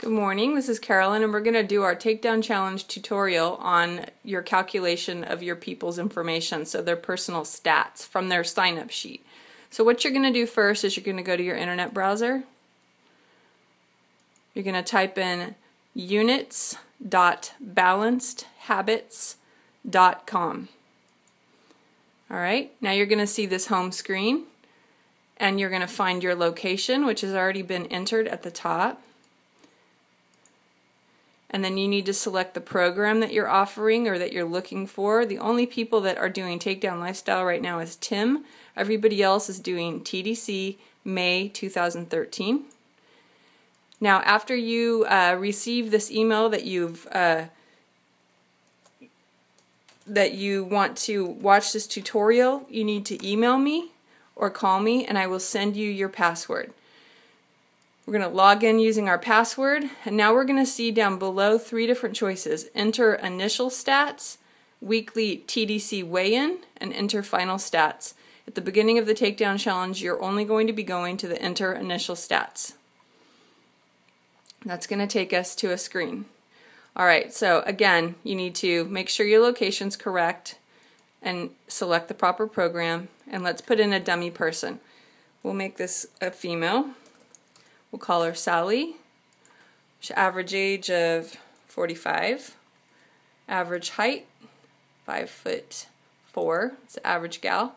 Good morning, this is Carolyn and we're going to do our takedown challenge tutorial on your calculation of your people's information, so their personal stats from their sign-up sheet. So what you're going to do first is you're going to go to your internet browser. You're going to type in units.balancedhabits.com. Alright, now you're going to see this home screen and you're going to find your location, which has already been entered at the top. And then you need to select the program that you're offering or that you're looking for. The only people that are doing Takedown Lifestyle right now is Tim. Everybody else is doing TDC May 2013. Now after you receive this email that you want to watch this tutorial, you need to email me or call me and I will send you your password. We're going to log in using our password, and now we're going to see down below 3 different choices. Enter initial stats, weekly TDC weigh-in, and enter final stats. At the beginning of the takedown challenge, you're only going to be going to the enter initial stats. That's going to take us to a screen. Alright, so again, you need to make sure your location's correct and select the proper program, and let's put in a dummy person. We'll make this a female. We'll call her Sally. Average age of 45. Average height 5'4". It's an average gal.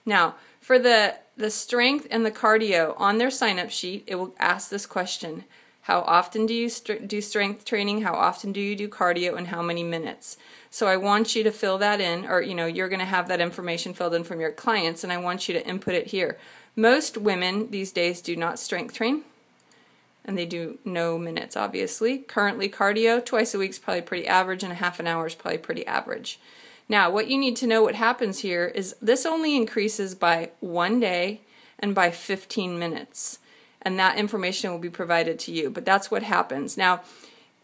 Now, for the strength and the cardio on their sign-up sheet, it will ask this question: how often do you do strength training? How often do you do cardio? And how many minutes? So I want you to fill that in, or you're going to have that information filled in from your clients, and I want you to input it here. Most women these days do not strength train. And they do no minutes, obviously. Currently, cardio twice a week is probably pretty average, and a half an hour is probably pretty average. Now, what you need to know what happens here is this only increases by 1 day and by 15 minutes. And that information will be provided to you. But that's what happens. Now,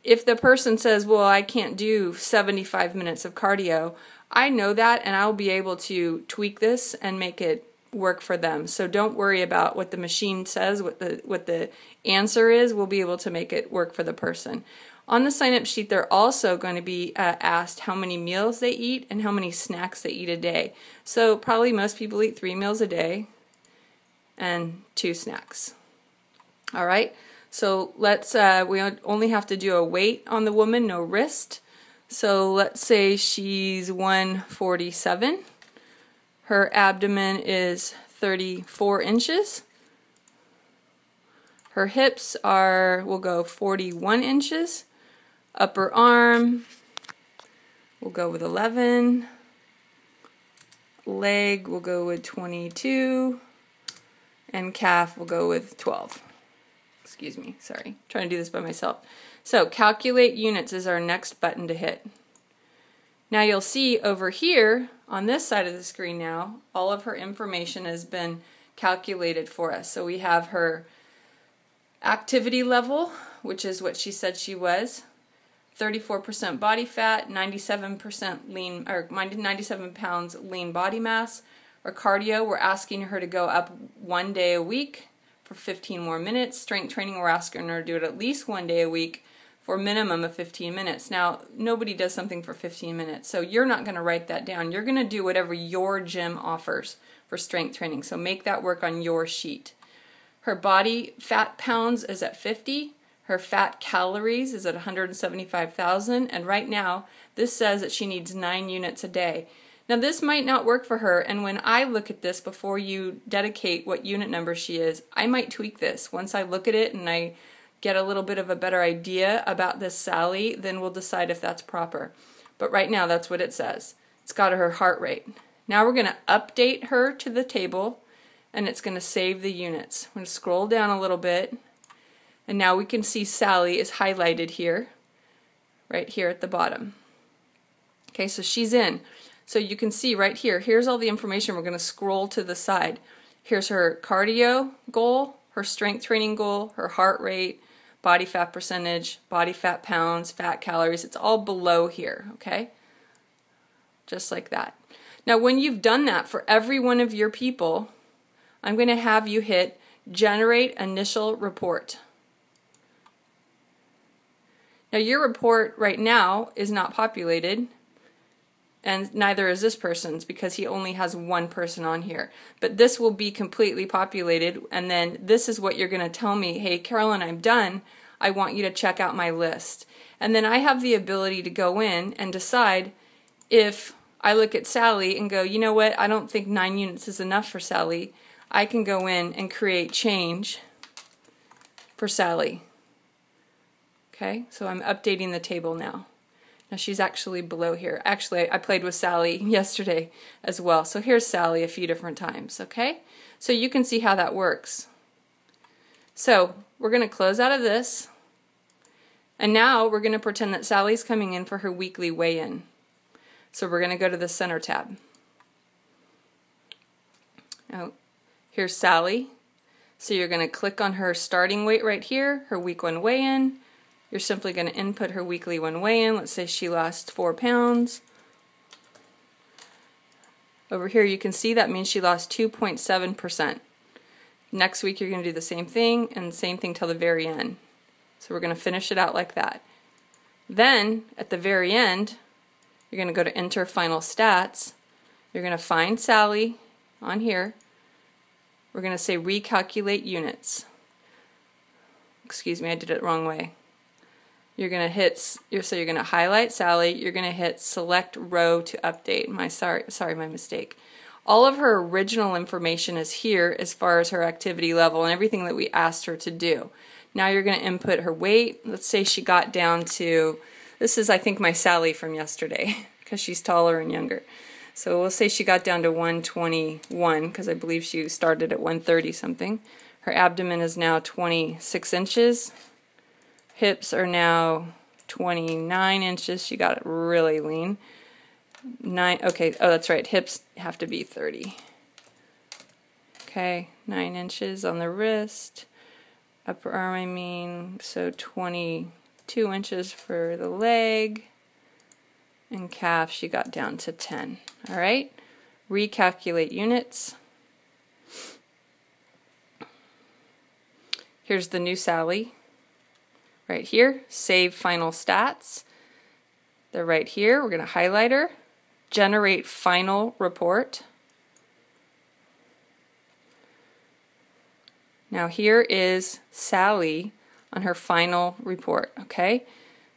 if the person says, well, I can't do 75 minutes of cardio, I know that, and I'll be able to tweak this and make it work for them. So don't worry about what the machine says, what the answer is. We'll be able to make it work for the person. On the sign-up sheet, they're also going to be asked how many meals they eat and how many snacks they eat a day. So probably most people eat 3 meals a day and 2 snacks. All right, so let's we only have to do a weight on the woman, no wrist. So let's say she's 147. Her abdomen is 34 inches. Her hips we'll go 41 inches. Upper arm, we'll go with 11. Leg, we'll go with 22. And calf, we'll go with 12. Excuse me, sorry. I'm trying to do this by myself. So, calculate units is our next button to hit. Now you'll see over here on this side of the screen now, all of her information has been calculated for us. So we have her activity level, which is what she said she was, 34% body fat, 97% lean, or 97 pounds lean body mass. Or cardio, we're asking her to go up 1 day a week for 15 more minutes. Strength training, we're asking her to do it at least 1 day a week for a minimum of 15 minutes. Now, nobody does something for 15 minutes, so you're not going to write that down. You're going to do whatever your gym offers for strength training, so make that work on your sheet. Her body fat pounds is at 50. Her fat calories is at 175,000, and right now, this says that she needs 9 units a day. Now, this might not work for her, and when I look at this before you dedicate what unit number she is, I might tweak this. Once I look at it and I get a little bit of a better idea about this Sally, then we'll decide if that's proper. But right now, that's what it says. It's got her heart rate. Now we're going to update her to the table, and it's going to save the units. I'm going to scroll down a little bit, and now we can see Sally is highlighted here, right here at the bottom. Okay, so she's in. So you can see right here, here's all the information. We're going to scroll to the side. Here's her cardio goal, her strength training goal, her heart rate, body fat percentage, body fat pounds, fat calories. It's all below here, okay? Just like that. Now when you've done that for every one of your people, I'm going to have you hit Generate Initial Report. Now your report right now is not populated, and neither is this person's because he only has one person on here. But this will be completely populated, and then this is what you're going to tell me, hey Carolyn, I'm done. I want you to check out my list. And then I have the ability to go in and decide if I look at Sally and go, you know what, I don't think 9 units is enough for Sally. I can go in and create change for Sally. Okay, so I'm updating the table now. Now she's actually below here. Actually, I played with Sally yesterday as well. So here's Sally a few different times, okay? So you can see how that works. So we're going to close out of this. And now we're going to pretend that Sally's coming in for her weekly weigh-in. So we're going to go to the center tab. Now, here's Sally. So you're going to click on her starting weight right here, her week 1 weigh-in. You're simply going to input her weekly 1 weigh-in. Let's say she lost 4 pounds. Over here you can see that means she lost 2.7%. Next week you're going to do the same thing and same thing till the very end. So we're going to finish it out like that. Then at the very end you're going to go to enter final stats. You're going to find Sally on here. We're going to say recalculate units. Excuse me, I did it the wrong way. You're going to hit, so you're going to highlight Sally, you're going to hit select row to update. My mistake. All of her original information is here as far as her activity level and everything that we asked her to do. Now you're going to input her weight. Let's say she got down to, this is I think my Sally from yesterday because she's taller and younger. So we'll say she got down to 121 because I believe she started at 130 something. Her abdomen is now 26 inches. Hips are now 29 inches. She got it really lean. Okay, oh that's right, hips have to be 30. Okay, 9 inches on the wrist. Upper arm, I mean, so 22 inches for the leg. And calf, she got down to 10. All right, recalculate units. Here's the new Sally. Right here, save final stats. They're right here. We're going to highlight her, generate final report. Now here is Sally on her final report, okay?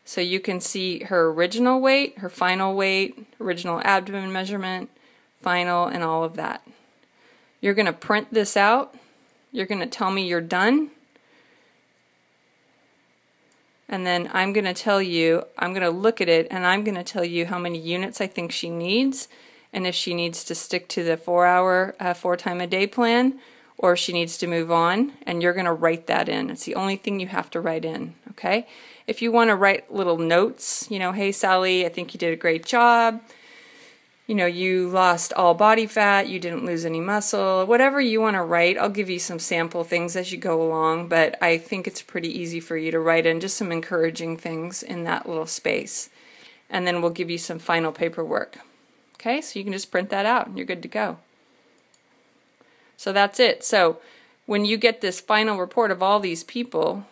So you can see her original weight, her final weight, original abdomen measurement, final, and all of that. You're going to print this out. You're going to tell me you're done. And then I'm going to tell you, I'm going to look at it and I'm going to tell you how many units I think she needs and if she needs to stick to the 4-hour, 4-time-a-day plan or if she needs to move on, and you're going to write that in. It's the only thing you have to write in, okay? If you want to write little notes, you know, hey Sally, I think you did a great job. You know, you lost all body fat, you didn't lose any muscle, whatever you want to write. I'll give you some sample things as you go along, but I think it's pretty easy for you to write in just some encouraging things in that little space. And then we'll give you some final paperwork. Okay, so you can just print that out and you're good to go. So that's it. So when you get this final report of all these people,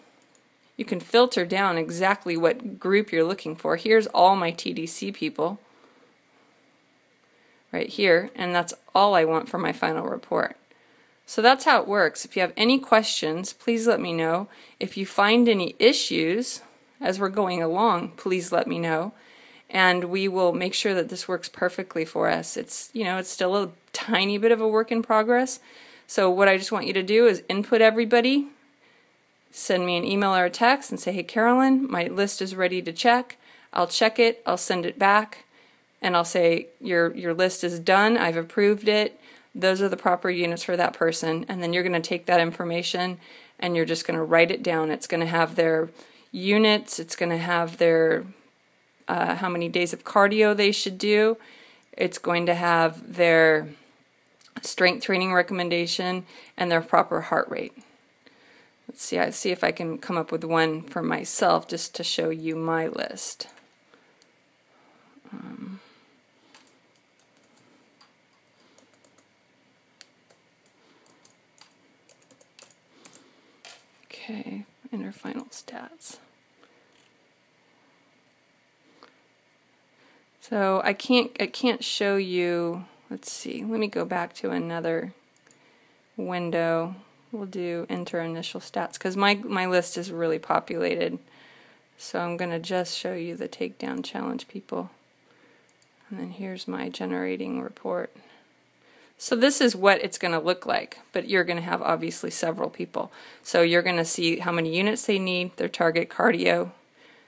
you can filter down exactly what group you're looking for. Here's all my TDC people. Right here, and that's all I want for my final report. So that's how it works. If you have any questions, please let me know. If you find any issues as we're going along, please let me know. And we will make sure that this works perfectly for us. It's, you know, it's still a tiny bit of a work in progress. So what I just want you to do is input everybody, send me an email or a text and say, hey Carolyn, my list is ready to check. I'll check it, I'll send it back. And I'll say, your list is done, I've approved it, those are the proper units for that person, and then you're going to take that information and you're just going to write it down. It's going to have their units, it's going to have their how many days of cardio they should do, it's going to have their strength training recommendation, and their proper heart rate. Let's see, I see if I can come up with one for myself just to show you my list. Okay, enter final stats. So I can't show you, let's see, let me go back to another window. We'll do enter initial stats because my list is really populated. So I'm going to just show you the takedown challenge people. And then here's my generating report. So this is what it's going to look like, but you're going to have obviously several people. So you're going to see how many units they need, their target cardio,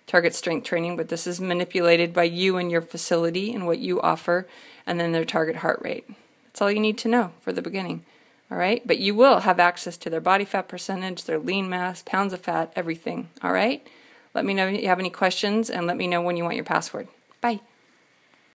target strength training, but this is manipulated by you and your facility and what you offer, and then their target heart rate. That's all you need to know for the beginning. All right, but you will have access to their body fat percentage, their lean mass, pounds of fat, everything. All right, let me know if you have any questions, and let me know when you want your password.